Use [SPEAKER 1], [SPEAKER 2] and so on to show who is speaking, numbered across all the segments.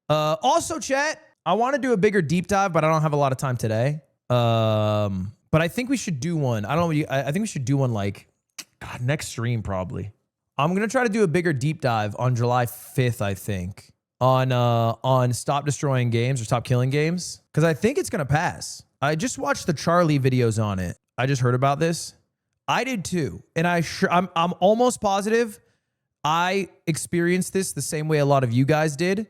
[SPEAKER 1] Also, chat, I want to do a bigger deep dive, but I don't have a lot of time today. But I think we should do one. I don't know. I think we should do one like next stream probably. I'm gonna try to do a bigger deep dive on July 5th. I think on stop destroying games or stop killing games because I think it's gonna pass. I just watched the Charlie videos on it. I just heard about this. I did too, and I'm almost positive I experienced this the same way a lot of you guys did,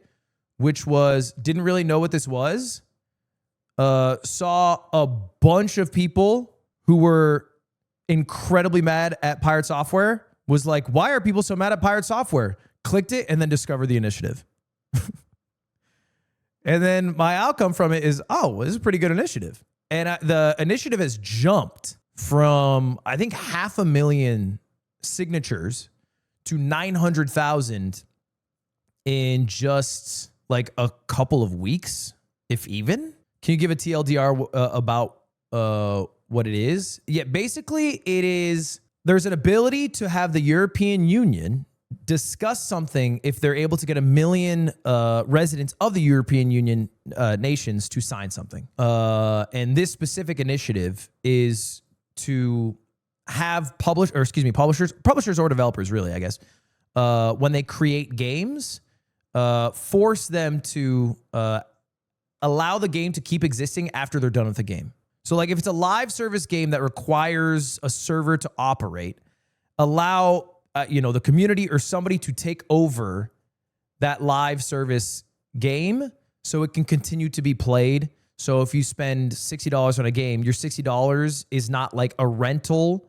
[SPEAKER 1] which was didn't really know what this was. Saw a bunch of people who were incredibly mad at Pirate Software. Was like, why are people so mad at Pirate Software? Clicked it and then discovered the initiative. And then my outcome from it is, oh, this is a pretty good initiative. And the initiative has jumped from, I think, 500,000 signatures to 900,000 in just like a couple of weeks, if even. Can you give a TLDR about what it is? Yeah, basically it is, there's an ability to have the European Union discuss something if they're able to get 1 million residents of the European Union nations to sign something. And this specific initiative is to have publishers or developers, really, I guess, when they create games, force them to allow the game to keep existing after they're done with the game. So like if it's a live service game that requires a server to operate, allow the community or somebody to take over that live service game so it can continue to be played. So if you spend $60 on a game, your $60 is not like a rental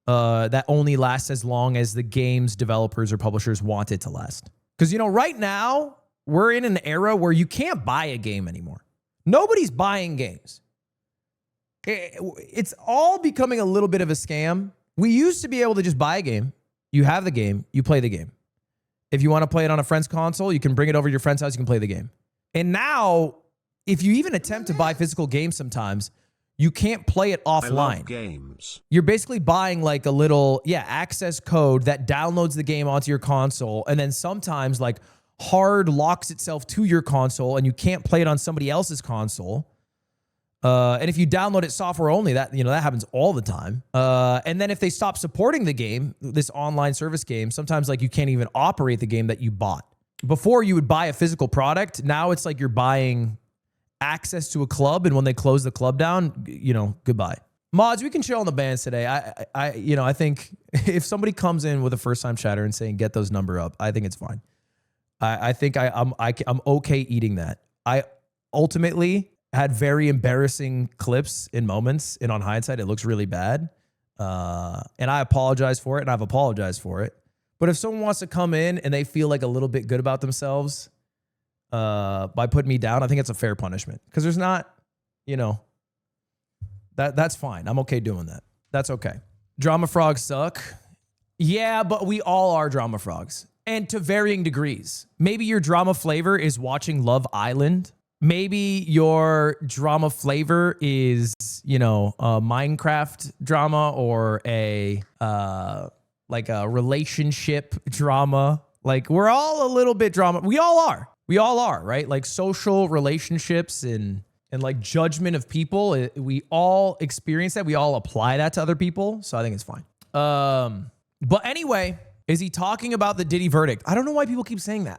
[SPEAKER 1] that only lasts as long as the game's developers or publishers want it to last. Because, right now we're in an era where you can't buy a game anymore. Nobody's buying games. It's all becoming a little bit of a scam. We used to be able to just buy a game. You have the game, you play the game. If you want to play it on a friend's console, you can bring it over to your friend's house, you can play the game. And now, if you even attempt to buy physical games sometimes, you can't play it offline. I love
[SPEAKER 2] games.
[SPEAKER 1] You're basically buying like a little, access code that downloads the game onto your console, and then sometimes like hard locks itself to your console and you can't play it on somebody else's console. And if you download it software only, that happens all the time. And then if they stop supporting the game, this online service game, sometimes like you can't even operate the game that you bought. Before you would buy a physical product. Now it's like you're buying access to a club, and when they close the club down, goodbye. Mods, we can chill on the bands today. I think if somebody comes in with a first time chatter and saying get those number up, I think it's fine. I think I'm okay eating that. I ultimately had very embarrassing clips in moments, and on hindsight, it looks really bad. And I apologize for it, and I've apologized for it. But if someone wants to come in and they feel like a little bit good about themselves by putting me down, I think it's a fair punishment. Because there's not, that's fine. I'm okay doing that. That's okay. Drama frogs suck. Yeah, but we all are drama frogs. And to varying degrees. Maybe your drama flavor is watching Love Island. Maybe your drama flavor is, a Minecraft drama or a relationship drama. Like we're all a little bit drama. We all are, right? Like social relationships and like judgment of people. We all experience that. We all apply that to other people. So I think it's fine. But anyway, is he talking about the Diddy verdict? I don't know why people keep saying that.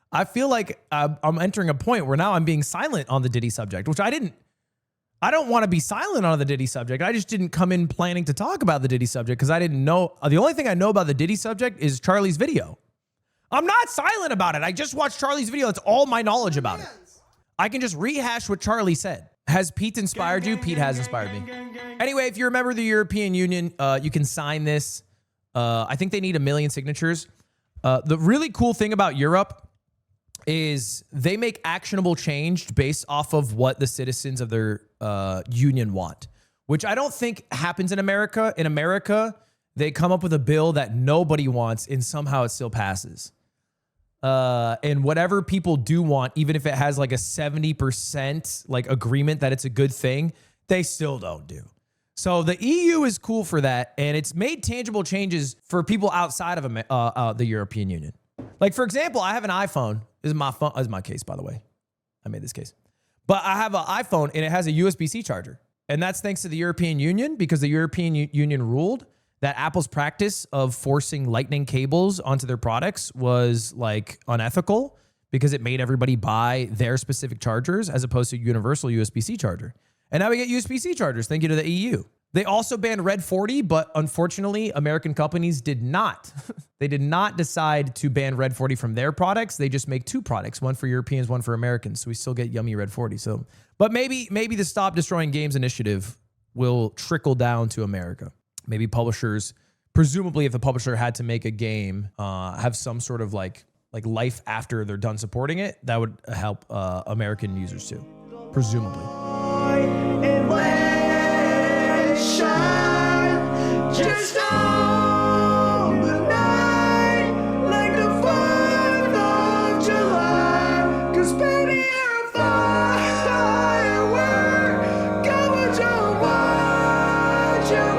[SPEAKER 1] I feel like I'm entering a point where now I'm being silent on the Diddy subject, which I don't want to be silent on the Diddy subject. I just didn't come in planning to talk about the Diddy subject because I didn't know. The only thing I know about the Diddy subject is Charlie's video. I'm not silent about it. I just watched Charlie's video. That's all my knowledge about it. I can just rehash what Charlie said. Has Pete inspired you? Pete has inspired me. Anyway, if you're a member of the European Union, you can sign this. I think they need 1 million signatures. The really cool thing about Europe is they make actionable change based off of what the citizens of their union want, which I don't think happens in America. In America, they come up with a bill that nobody wants and somehow it still passes. And whatever people do want, even if it has like a 70% like agreement that it's a good thing, they still don't do. So the EU is cool for that, and it's made tangible changes for people outside of the European Union. Like, for example, I have an iPhone. This is my phone. This is my case, by the way. I made this case. But I have an iPhone and it has a USB-C charger. And that's thanks to the European Union, because the European Union ruled that Apple's practice of forcing lightning cables onto their products was like unethical, because it made everybody buy their specific chargers as opposed to universal USB-C charger. And now we get USB-C chargers. Thank you to the EU. They also banned Red 40, but unfortunately, American companies did not. They did not decide to ban Red 40 from their products. They just make two products, one for Europeans, one for Americans. So we still get yummy Red 40. So, but maybe the Stop Destroying Games initiative will trickle down to America. Maybe publishers, presumably if the publisher had to make a game, have some sort of like life after they're done supporting it, that would help American users too, presumably.
[SPEAKER 2] Just on the night, like the 4th of July. 'Cause baby, you're a firework. Go and don't watch your